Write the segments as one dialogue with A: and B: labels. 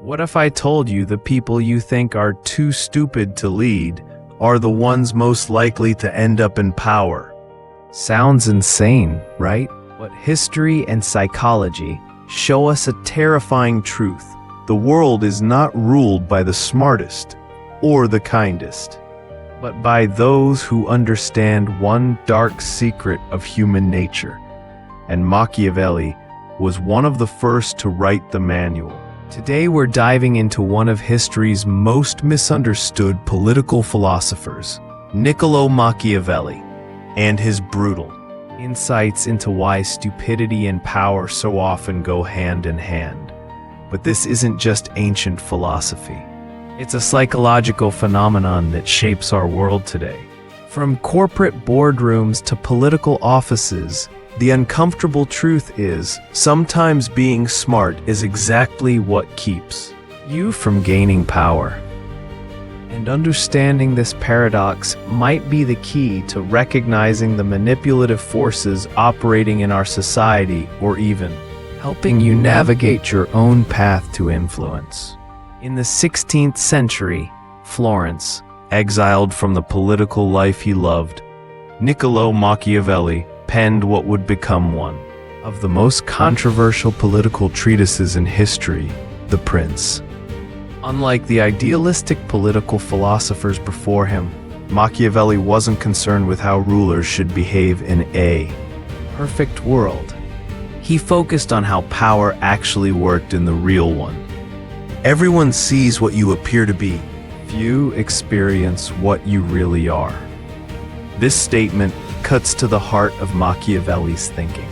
A: What if I told you the people you think are too stupid to lead are the ones most likely to end up in power? Sounds insane, right? But history and psychology show us a terrifying truth. The world is not ruled by the smartest or the kindest, but by those who understand one dark secret of human nature. And Machiavelli was one of the first to write the manual. Today we're diving into one of history's most misunderstood political philosophers, Niccolo Machiavelli, and his brutal insights into why stupidity and power so often go hand in hand. But this isn't just ancient philosophy. It's a psychological phenomenon that shapes our world today. From corporate boardrooms to political offices, the uncomfortable truth is, sometimes being smart is exactly what keeps you from gaining power. And understanding this paradox might be the key to recognizing the manipulative forces operating in our society, or even helping you navigate your own path to influence. In the 16th century, Florence, exiled from the political life he loved, Niccolo Machiavelli penned what would become one of the most controversial political treatises in history, The Prince. Unlike the idealistic political philosophers before him, Machiavelli wasn't concerned with how rulers should behave in a perfect world. He focused on how power actually worked in the real one. Everyone sees what you appear to be. Few experience what you really are. This statement cuts to the heart of Machiavelli's thinking.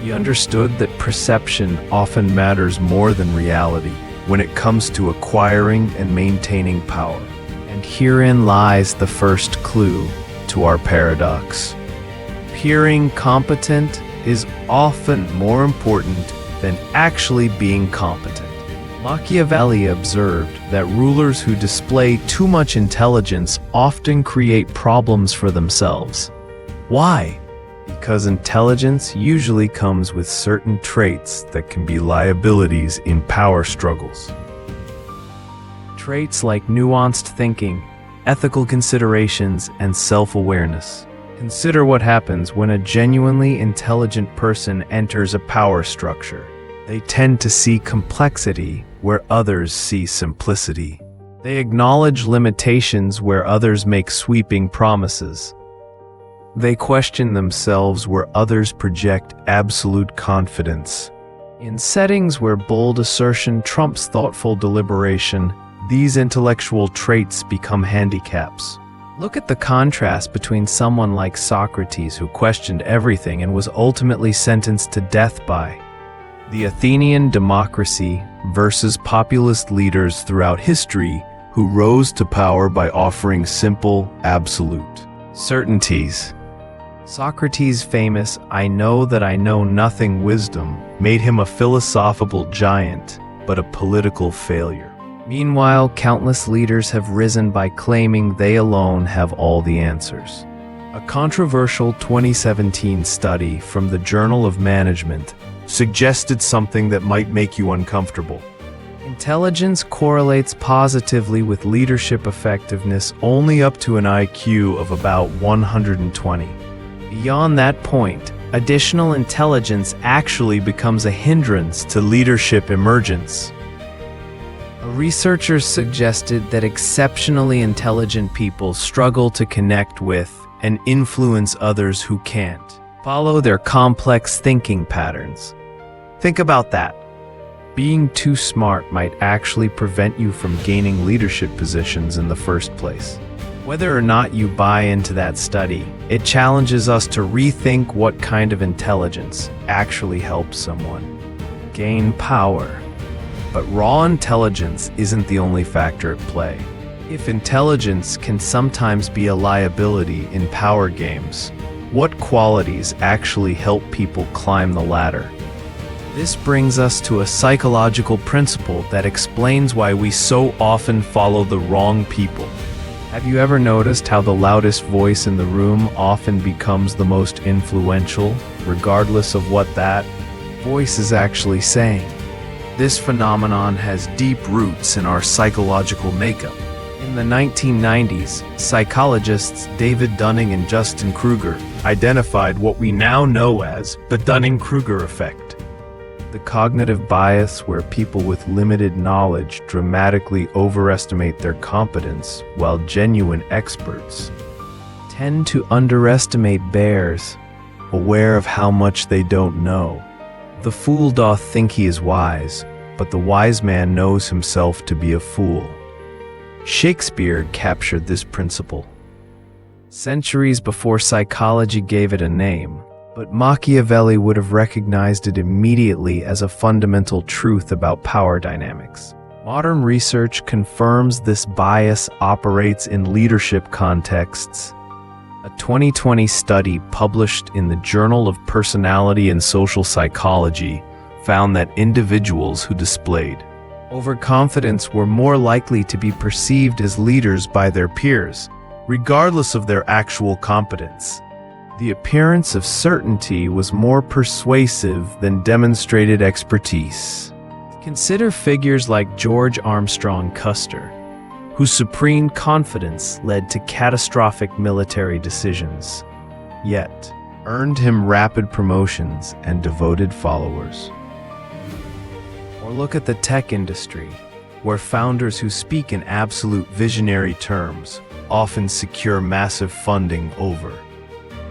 A: He understood that perception often matters more than reality when it comes to acquiring and maintaining power. And herein lies the first clue to our paradox. Appearing competent is often more important than actually being competent. Machiavelli observed that rulers who display too much intelligence often create problems for themselves. Why? Because intelligence usually comes with certain traits that can be liabilities in power struggles. Traits like nuanced thinking, ethical considerations, and self-awareness. Consider what happens when a genuinely intelligent person enters a power structure. They tend to see complexity where others see simplicity. They acknowledge limitations where others make sweeping promises. They question themselves where others project absolute confidence. In settings where bold assertion trumps thoughtful deliberation, these intellectual traits become handicaps. Look at the contrast between someone like Socrates, who questioned everything and was ultimately sentenced to death by the Athenian democracy, versus populist leaders throughout history who rose to power by offering simple, absolute certainties. Socrates' famous "I know that I know nothing" wisdom made him a philosophical giant, but a political failure. Meanwhile, countless leaders have risen by claiming they alone have all the answers. A controversial 2017 study from the Journal of Management suggested something that might make you uncomfortable. Intelligence correlates positively with leadership effectiveness only up to an IQ of about 120. Beyond that point, additional intelligence actually becomes a hindrance to leadership emergence. Researchers suggested that exceptionally intelligent people struggle to connect with and influence others who can't follow their complex thinking patterns. Think about that. Being too smart might actually prevent you from gaining leadership positions in the first place. Whether or not you buy into that study, it challenges us to rethink what kind of intelligence actually helps someone gain power. But raw intelligence isn't the only factor at play. If intelligence can sometimes be a liability in power games, what qualities actually help people climb the ladder? This brings us to a psychological principle that explains why we so often follow the wrong people. Have you ever noticed how the loudest voice in the room often becomes the most influential, regardless of what that voice is actually saying? This phenomenon has deep roots in our psychological makeup. In the 1990s, psychologists David Dunning and Kruger identified what we now know as the Dunning-Kruger effect. The cognitive bias where people with limited knowledge dramatically overestimate their competence, while genuine experts tend to underestimate bears, aware of how much they don't know. The fool doth think he is wise, but the wise man knows himself to be a fool. Shakespeare captured this principle centuries before psychology gave it a name, but Machiavelli would have recognized it immediately as a fundamental truth about power dynamics. Modern research confirms this bias operates in leadership contexts. A 2020 study published in the Journal of Personality and Social Psychology found that individuals who displayed overconfidence were more likely to be perceived as leaders by their peers, regardless of their actual competence. The appearance of certainty was more persuasive than demonstrated expertise. Consider figures like George Armstrong Custer, whose supreme confidence led to catastrophic military decisions, yet earned him rapid promotions and devoted followers. Or look at the tech industry, where founders who speak in absolute visionary terms often secure massive funding over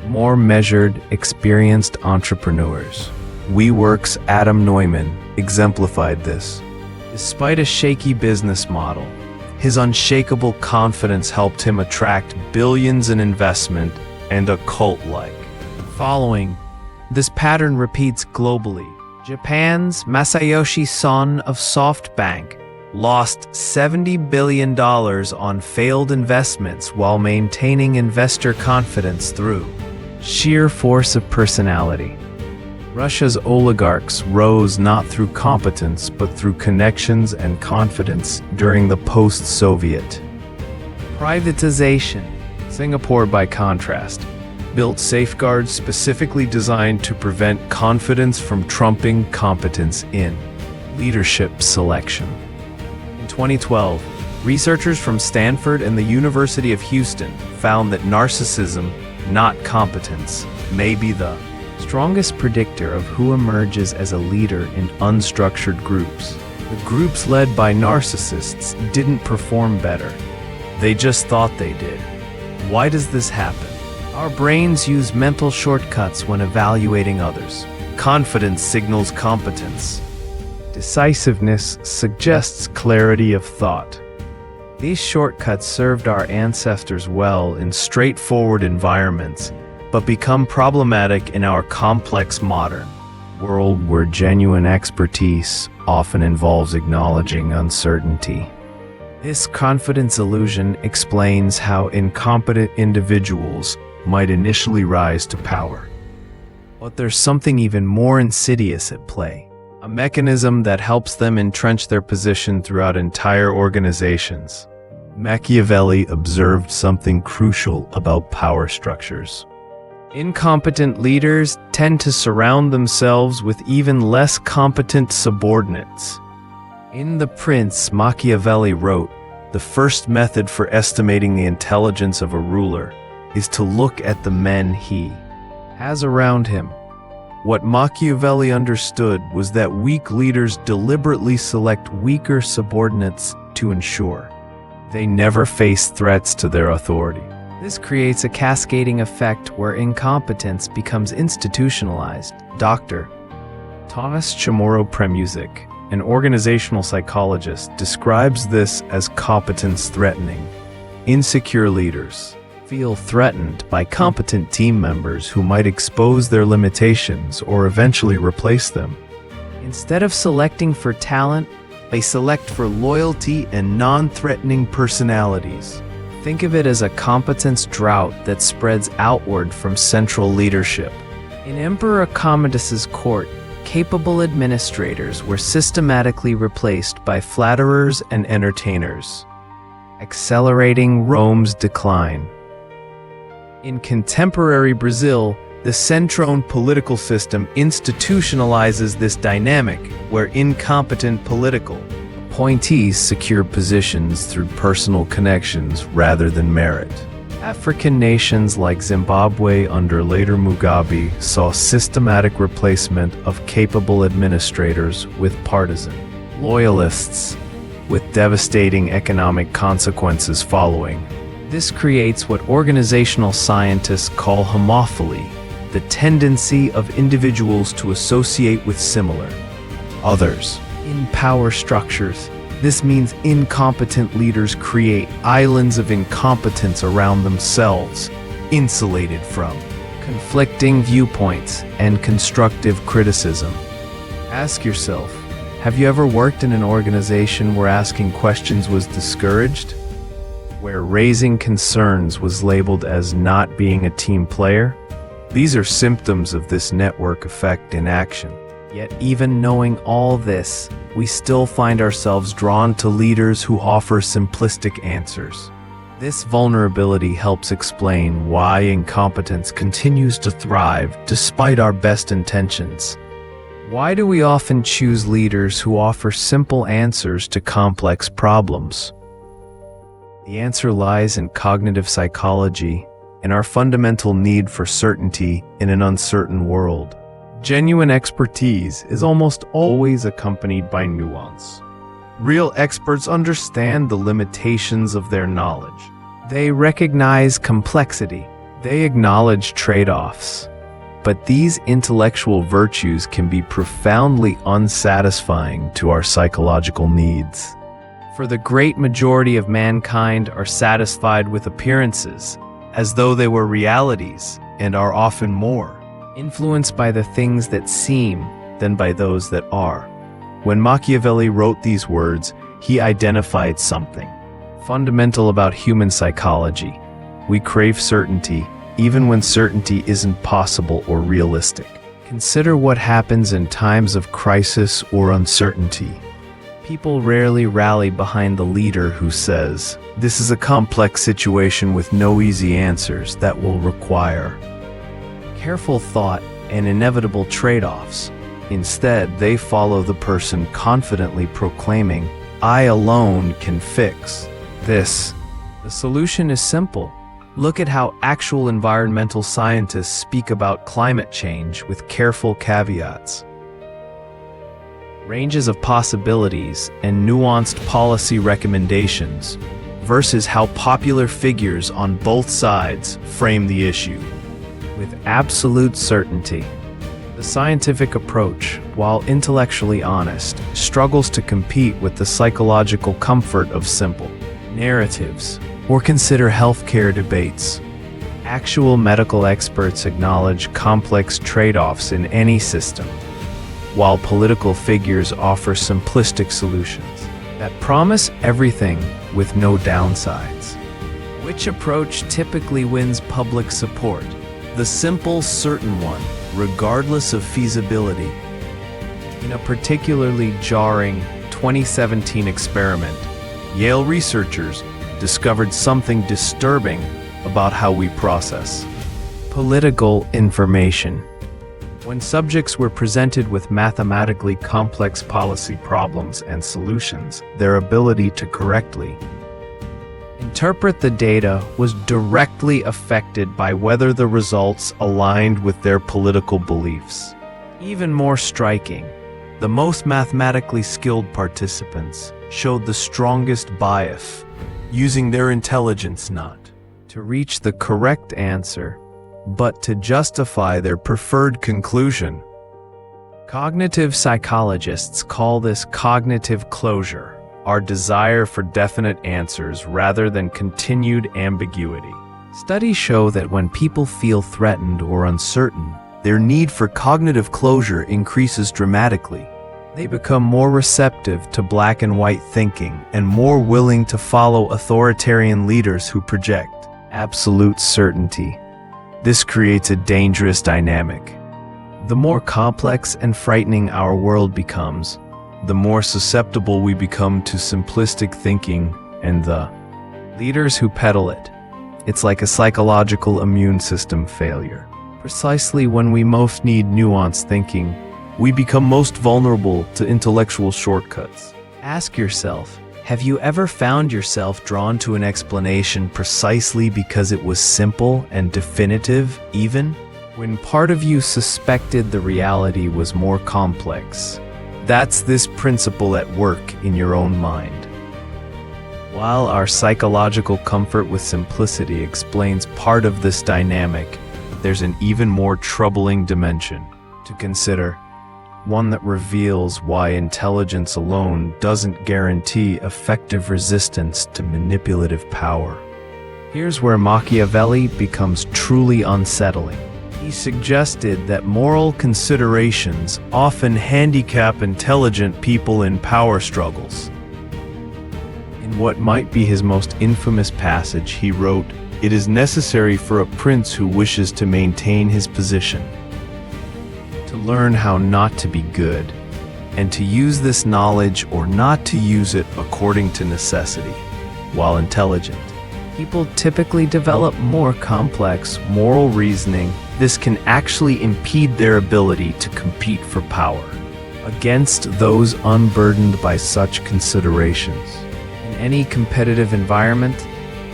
A: more measured, experienced entrepreneurs. WeWork's Adam Neumann exemplified this. Despite a shaky business model, his unshakable confidence helped him attract billions in investment and a cult-like following. This pattern repeats globally. Japan's Masayoshi Son of SoftBank lost $70 billion on failed investments while maintaining investor confidence through sheer force of personality. Russia's oligarchs rose not through competence but through connections and confidence during the post-Soviet privatization. Singapore, by contrast, built safeguards specifically designed to prevent confidence from trumping competence in leadership selection. In 2012, researchers from Stanford and the University of Houston found that narcissism, not competence, may be the strongest predictor of who emerges as a leader in unstructured groups. The groups led by narcissists didn't perform better. They just thought they did. Why does this happen? Our brains use mental shortcuts when evaluating others. Confidence signals competence. Decisiveness suggests clarity of thought. These shortcuts served our ancestors well in straightforward environments, but become problematic in our complex modern world where genuine expertise often involves acknowledging uncertainty. This confidence illusion explains how incompetent individuals might initially rise to power. But there's something even more insidious at play, a mechanism that helps them entrench their position throughout entire organizations. Machiavelli observed something crucial about power structures. Incompetent leaders tend to surround themselves with even less competent subordinates. In The Prince, Machiavelli wrote, "The first method for estimating the intelligence of a ruler is to look at the men he has around him." What Machiavelli understood was that weak leaders deliberately select weaker subordinates to ensure they never face threats to their authority. This creates a cascading effect where incompetence becomes institutionalized. Dr. Thomas Chamorro Premuzic, an organizational psychologist, describes this as competence threatening. Insecure leaders feel threatened by competent team members who might expose their limitations or eventually replace them. Instead of selecting for talent, they select for loyalty and non-threatening personalities. Think of it as a competence drought that spreads outward from central leadership. In Emperor Commodus's court, capable administrators were systematically replaced by flatterers and entertainers, accelerating Rome's decline. In contemporary Brazil, The centrone political system institutionalizes this dynamic where incompetent political appointees secure positions through personal connections rather than merit. African nations like Zimbabwe under later Mugabe saw systematic replacement of capable administrators with partisan loyalists, with devastating economic consequences following. This creates what organizational scientists call homophily, the tendency of individuals to associate with similar others. In power structures, this means incompetent leaders create islands of incompetence around themselves, insulated from conflicting viewpoints and constructive criticism. Ask yourself, have you ever worked in an organization where asking questions was discouraged? Where raising concerns was labeled as not being a team player? These are symptoms of this network effect in action. Yet even knowing all this, we still find ourselves drawn to leaders who offer simplistic answers. This vulnerability helps explain why incompetence continues to thrive despite our best intentions. Why do we often choose leaders who offer simple answers to complex problems? The answer lies in cognitive psychology and our fundamental need for certainty in an uncertain world. Genuine expertise is almost always accompanied by nuance. Real experts understand the limitations of their knowledge. They recognize complexity. They acknowledge trade-offs. But these intellectual virtues can be profoundly unsatisfying to our psychological needs. For the great majority of mankind are satisfied with appearances, as though they were realities, and are often more influenced by the things that seem than by those that are. When Machiavelli wrote these words, he identified something fundamental about human psychology. We crave certainty, even when certainty isn't possible or realistic. Consider what happens in times of crisis or uncertainty. People rarely rally behind the leader who says, "This is a complex situation with no easy answers that will require careful thought and inevitable trade-offs." Instead, they follow the person confidently proclaiming, "I alone can fix this." The solution is simple. Look at how actual environmental scientists speak about climate change with careful caveats. Ranges of possibilities and nuanced policy recommendations versus how popular figures on both sides frame the issue. With absolute certainty, the scientific approach, while intellectually honest, struggles to compete with the psychological comfort of simple narratives. Or consider healthcare debates. Actual medical experts acknowledge complex trade-offs in any system, while political figures offer simplistic solutions that promise everything with no downsides. Which approach typically wins public support? The simple, certain one, regardless of feasibility. In a particularly jarring 2017 experiment, Yale researchers discovered something disturbing about how we process political information. When subjects were presented with mathematically complex policy problems and solutions, their ability to correctly interpret the data was directly affected by whether the results aligned with their political beliefs. Even more striking, the most mathematically skilled participants showed the strongest bias, using their intelligence not to reach the correct answer, but to justify their preferred conclusion. Cognitive psychologists call this cognitive closure, our desire for definite answers rather than continued ambiguity. Studies show that when people feel threatened or uncertain, their need for cognitive closure increases dramatically. They become more receptive to black and white thinking and more willing to follow authoritarian leaders who project absolute certainty. This creates a dangerous dynamic. The more complex and frightening our world becomes, the more susceptible we become to simplistic thinking and the leaders who peddle it. It's like a psychological immune system failure. Precisely when we most need nuanced thinking, we become most vulnerable to intellectual shortcuts. Ask yourself, have you ever found yourself drawn to an explanation precisely because it was simple and definitive, even when part of you suspected the reality was more complex? That's this principle at work in your own mind. While our psychological comfort with simplicity explains part of this dynamic, there's an even more troubling dimension to consider, one that reveals why intelligence alone doesn't guarantee effective resistance to manipulative power. Here's where Machiavelli becomes truly unsettling. He suggested that moral considerations often handicap intelligent people in power struggles. In what might be his most infamous passage, he wrote, "It is necessary for a prince who wishes to maintain his position to learn how not to be good, and to use this knowledge or not to use it according to necessity." While intelligent people typically develop more complex moral reasoning, this can actually impede their ability to compete for power against those unburdened by such considerations. In any competitive environment,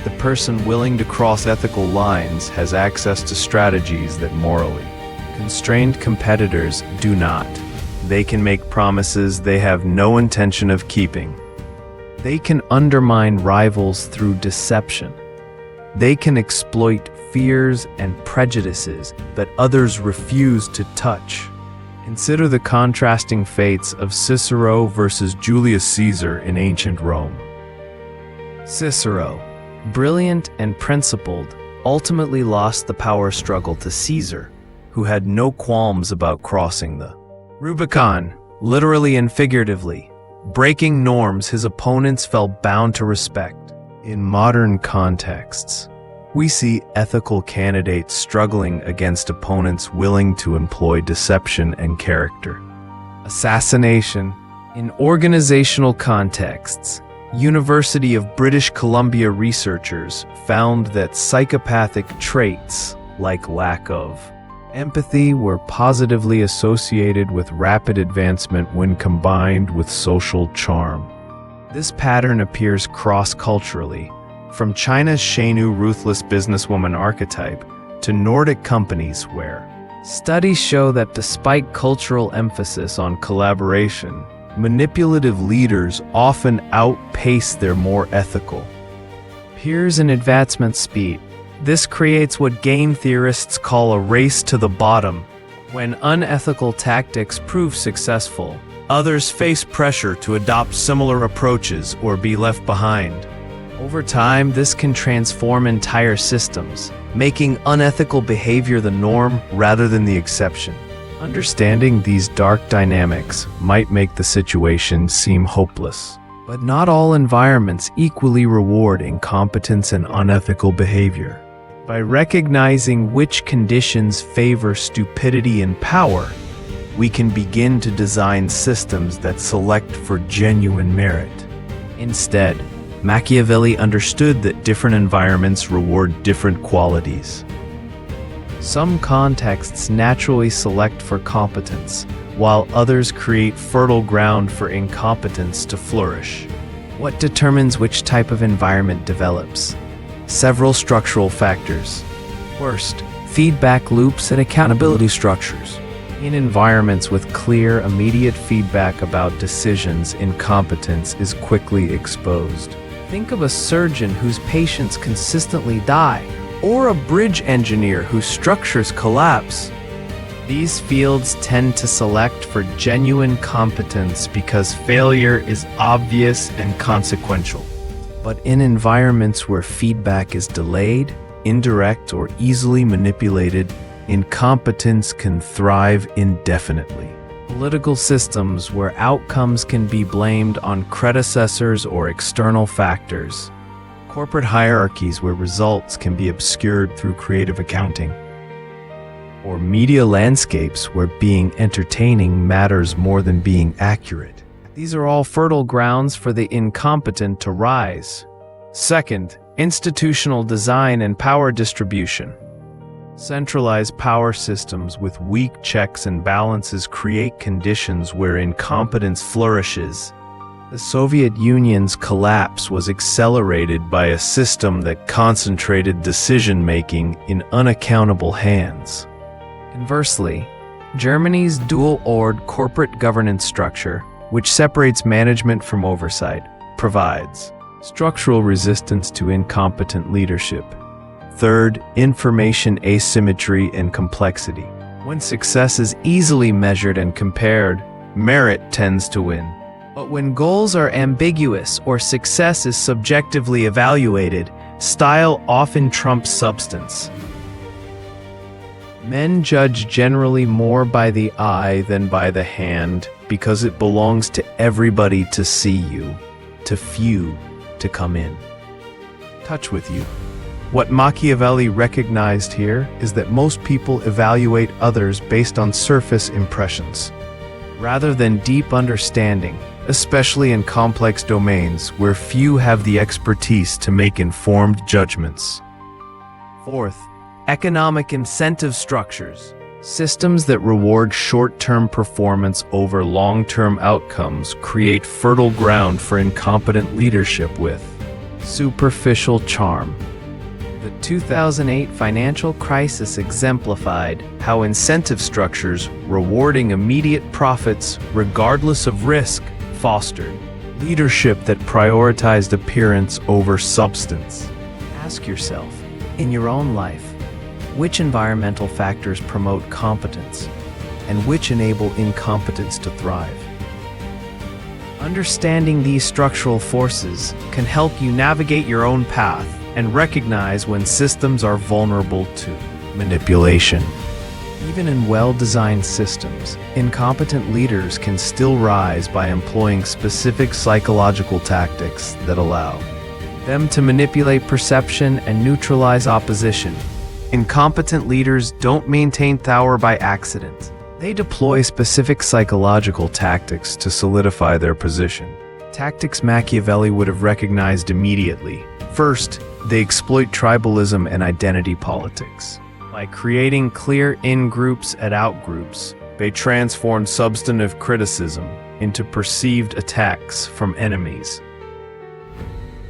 A: the person willing to cross ethical lines has access to strategies that morally constrained competitors do not. They can make promises they have no intention of keeping. They can undermine rivals through deception. They can exploit fears and prejudices that others refuse to touch. Consider the contrasting fates of Cicero versus Julius Caesar in ancient Rome. Cicero, brilliant and principled, ultimately lost the power struggle to Caesar, who had no qualms about crossing the Rubicon, literally and figuratively, breaking norms his opponents felt bound to respect. In modern contexts, we see ethical candidates struggling against opponents willing to employ deception and character assassination. In organizational contexts, University of British Columbia researchers found that psychopathic traits, like lack of empathy, were positively associated with rapid advancement when combined with social charm. This pattern appears cross-culturally, from China's Shenu ruthless businesswoman archetype to Nordic companies where studies show that despite cultural emphasis on collaboration, manipulative leaders often outpace their more ethical peers in advancement speed. This creates what game theorists call a race to the bottom. When unethical tactics prove successful, others face pressure to adopt similar approaches or be left behind. Over time, this can transform entire systems, making unethical behavior the norm rather than the exception. Understanding these dark dynamics might make the situation seem hopeless, but not all environments equally reward incompetence and unethical behavior. By recognizing which conditions favor stupidity and power, we can begin to design systems that select for genuine merit. Instead, Machiavelli understood that different environments reward different qualities. Some contexts naturally select for competence, while others create fertile ground for incompetence to flourish. What determines which type of environment develops? Several structural factors. First, feedback loops and accountability structures. In environments with clear, immediate feedback about decisions, incompetence is quickly exposed. Think of a surgeon whose patients consistently die, or a bridge engineer whose structures collapse. These fields tend to select for genuine competence because failure is obvious and consequential. But in environments where feedback is delayed, indirect, or easily manipulated, incompetence can thrive indefinitely. Political systems where outcomes can be blamed on predecessors or external factors. Corporate hierarchies where results can be obscured through creative accounting. Or media landscapes where being entertaining matters more than being accurate. These are all fertile grounds for the incompetent to rise. Second, institutional design and power distribution. Centralized power systems with weak checks and balances create conditions where incompetence flourishes. The Soviet Union's collapse was accelerated by a system that concentrated decision-making in unaccountable hands. Conversely, Germany's dual-ored corporate governance structure, which separates management from oversight, provides structural resistance to incompetent leadership. Third, information asymmetry and complexity. When success is easily measured and compared, merit tends to win. But when goals are ambiguous or success is subjectively evaluated, style often trumps substance. Men judge generally more by the eye than by the hand because it belongs to everybody to see you, to few to come in touch with you. What Machiavelli recognized here is that most people evaluate others based on surface impressions, rather than deep understanding, especially in complex domains where few have the expertise to make informed judgments. Fourth, economic incentive structures. Systems that reward short-term performance over long-term outcomes create fertile ground for incompetent leadership with superficial charm. The 2008 financial crisis exemplified how incentive structures rewarding immediate profits regardless of risk fostered leadership that prioritized appearance over substance. Ask yourself, in your own life, which environmental factors promote competence and which enable incompetence to thrive? Understanding these structural forces can help you navigate your own path and recognize when systems are vulnerable to manipulation. Even in well-designed systems, incompetent leaders can still rise by employing specific psychological tactics that allow them to manipulate perception and neutralize opposition. Incompetent leaders don't maintain power by accident. They deploy specific psychological tactics to solidify their position. Tactics Machiavelli would have recognized immediately. First, they exploit tribalism and identity politics. By creating clear in-groups and out-groups, they transform substantive criticism into perceived attacks from enemies.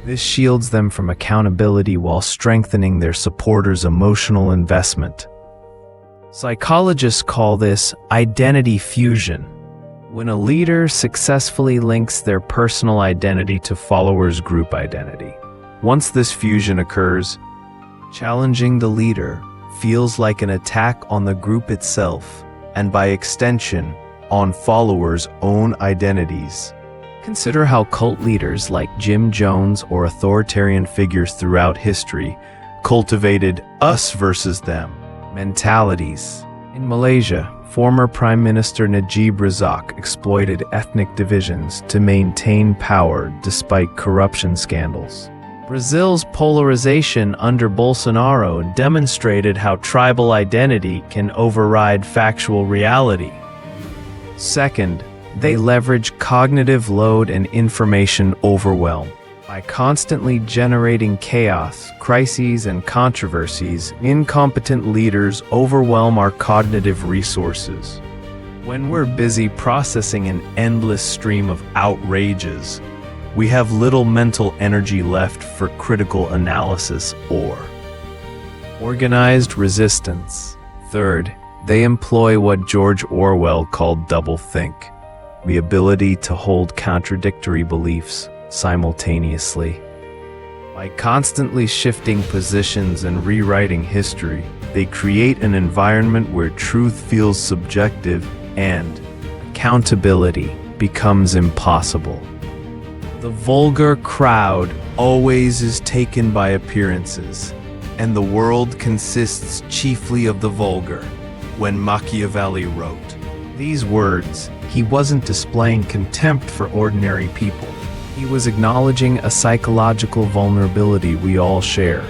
A: This shields them from accountability while strengthening their supporters' emotional investment. Psychologists call this identity fusion. When a leader successfully links their personal identity to followers' group identity. Once this fusion occurs, challenging the leader feels like an attack on the group itself, and by extension, on followers' own identities. Consider how cult leaders like Jim Jones or authoritarian figures throughout history cultivated us versus them mentalities. In Malaysia, former Prime Minister Najib Razak exploited ethnic divisions to maintain power despite corruption scandals. Brazil's polarization under Bolsonaro demonstrated how tribal identity can override factual reality. Second, they leverage cognitive load and information overwhelm. By constantly generating chaos, crises, and controversies, incompetent leaders overwhelm our cognitive resources. When we're busy processing an endless stream of outrages, we have little mental energy left for critical analysis or organized resistance. Third, they employ what George Orwell called doublethink, the ability to hold contradictory beliefs simultaneously. By constantly shifting positions and rewriting history, they create an environment where truth feels subjective and accountability becomes impossible. The vulgar crowd always is taken by appearances, and the world consists chiefly of the vulgar. When Machiavelli wrote these words, he wasn't displaying contempt for ordinary people. He was acknowledging a psychological vulnerability we all share.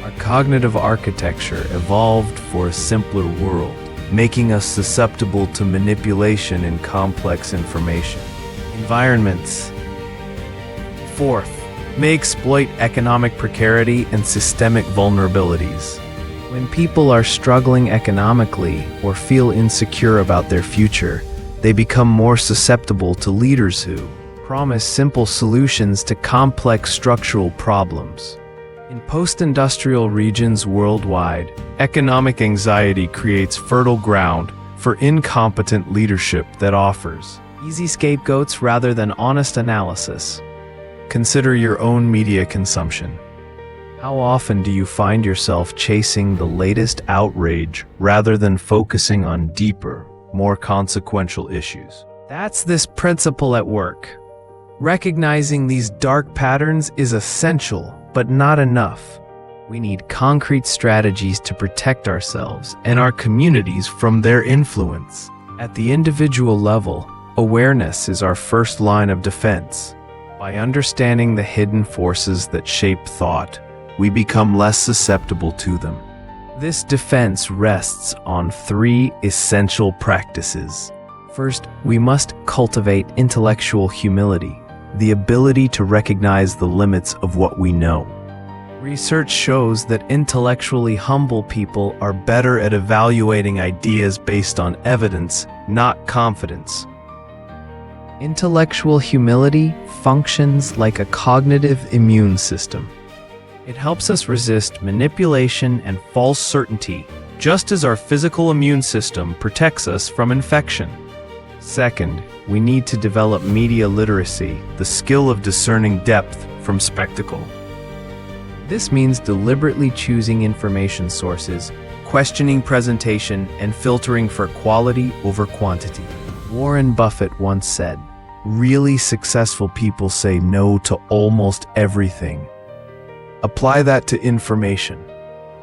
A: Our cognitive architecture evolved for a simpler world, making us susceptible to manipulation in complex information. Environments. Fourth, may exploit economic precarity and systemic vulnerabilities. When people are struggling economically or feel insecure about their future, they become more susceptible to leaders who promise simple solutions to complex structural problems. In post-industrial regions worldwide, economic anxiety creates fertile ground for incompetent leadership that offers easy scapegoats rather than honest analysis. Consider your own media consumption. How often do you find yourself chasing the latest outrage rather than focusing on deeper, more consequential issues? That's this principle at work. Recognizing these dark patterns is essential, but not enough. We need concrete strategies to protect ourselves and our communities from their influence. At the individual level, awareness is our first line of defense. By understanding the hidden forces that shape thought, we become less susceptible to them. This defense rests on 3 essential practices. First, we must cultivate intellectual humility, the ability to recognize the limits of what we know. Research shows that intellectually humble people are better at evaluating ideas based on evidence, not confidence. Intellectual humility functions like a cognitive immune system. It helps us resist manipulation and false certainty, just as our physical immune system protects us from infection. Second, we need to develop media literacy, the skill of discerning depth from spectacle. This means deliberately choosing information sources, questioning presentation, and filtering for quality over quantity. Warren Buffett once said, "Really successful people say no to almost everything." Apply that to information.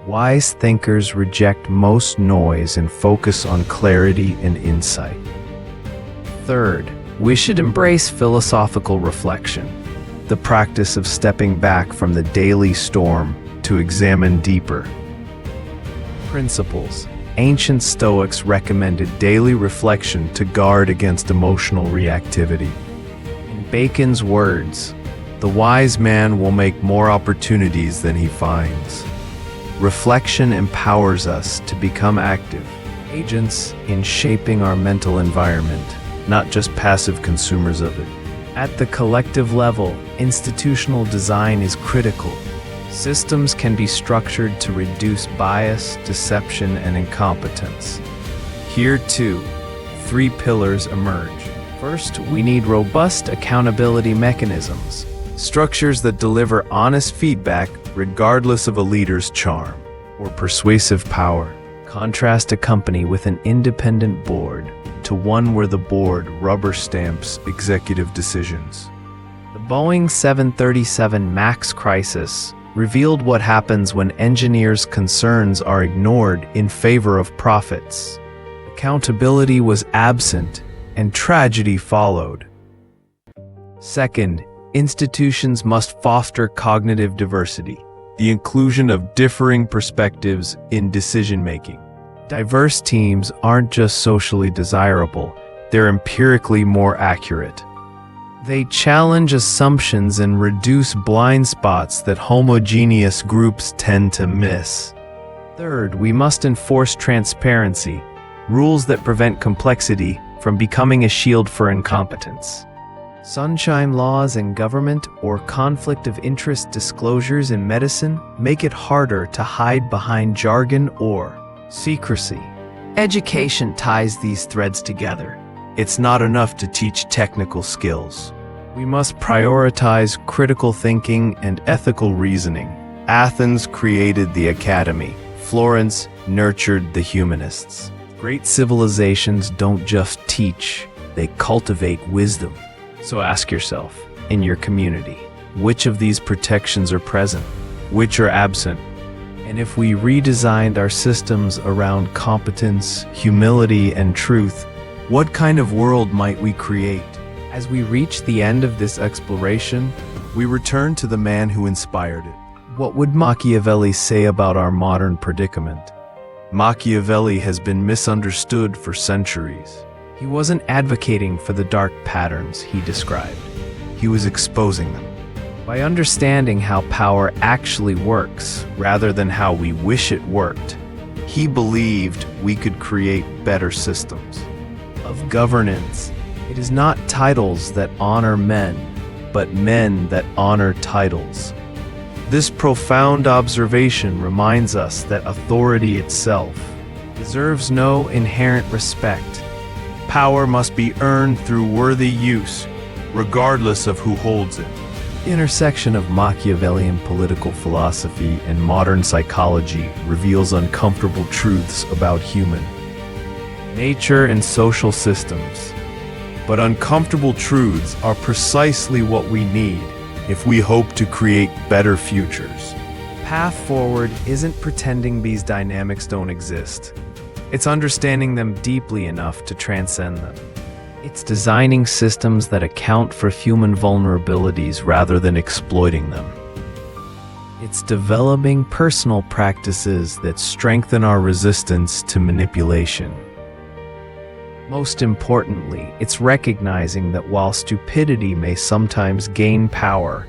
A: Wise thinkers reject most noise and focus on clarity and insight. Third, we should embrace philosophical reflection, the practice of stepping back from the daily storm to examine deeper principles. Ancient Stoics recommended daily reflection to guard against emotional reactivity. In Bacon's words, "The wise man will make more opportunities than he finds." Reflection empowers us to become active agents in shaping our mental environment, not just passive consumers of it. At the collective level, institutional design is critical. Systems can be structured to reduce bias, deception, and incompetence. Here, too, 3 pillars emerge. First, we need robust accountability mechanisms, structures that deliver honest feedback regardless of a leader's charm or persuasive power. Contrast a company with an independent board to one where the board rubber stamps executive decisions. The Boeing 737 MAX crisis revealed what happens when engineers' concerns are ignored in favor of profits. Accountability was absent, and tragedy followed. Second, institutions must foster cognitive diversity, the inclusion of differing perspectives in decision-making. Diverse teams aren't just socially desirable, they're empirically more accurate. They challenge assumptions and reduce blind spots that homogeneous groups tend to miss. Third, we must enforce transparency, rules that prevent complexity from becoming a shield for incompetence. Sunshine laws in government or conflict of interest disclosures in medicine make it harder to hide behind jargon or secrecy. Education ties these threads together. It's not enough to teach technical skills. We must prioritize critical thinking and ethical reasoning. Athens created the academy. Florence nurtured the humanists. Great civilizations don't just teach, they cultivate wisdom. So ask yourself, in your community, which of these protections are present? Which are absent? And if we redesigned our systems around competence, humility, and truth, what kind of world might we create? As we reach the end of this exploration, we return to the man who inspired it. What would Machiavelli say about our modern predicament? Machiavelli has been misunderstood for centuries. He wasn't advocating for the dark patterns he described. He was exposing them. By understanding how power actually works, rather than how we wish it worked, he believed we could create better systems of governance. It is not titles that honor men, but men that honor titles. This profound observation reminds us that authority itself deserves no inherent respect. Power must be earned through worthy use, regardless of who holds it. The intersection of Machiavellian political philosophy and modern psychology reveals uncomfortable truths about human nature and social systems. But uncomfortable truths are precisely what we need if we hope to create better futures. Path forward isn't pretending these dynamics don't exist. It's understanding them deeply enough to transcend them. It's designing systems that account for human vulnerabilities rather than exploiting them. It's developing personal practices that strengthen our resistance to manipulation. Most importantly, it's recognizing that while stupidity may sometimes gain power,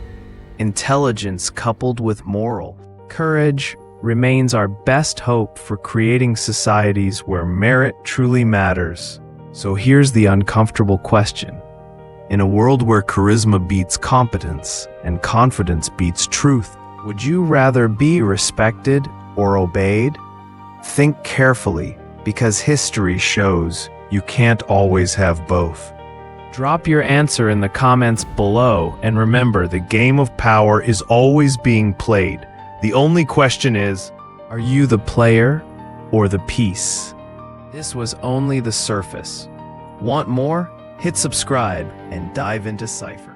A: intelligence coupled with moral courage remains our best hope for creating societies where merit truly matters. So here's the uncomfortable question. In a world where charisma beats competence and confidence beats truth, would you rather be respected or obeyed? Think carefully, because history shows you can't always have both. Drop your answer in the comments below, and remember, the game of power is always being played. The only question is, are you the player or the piece? This was only the surface. Want more? Hit subscribe and dive into Cypher.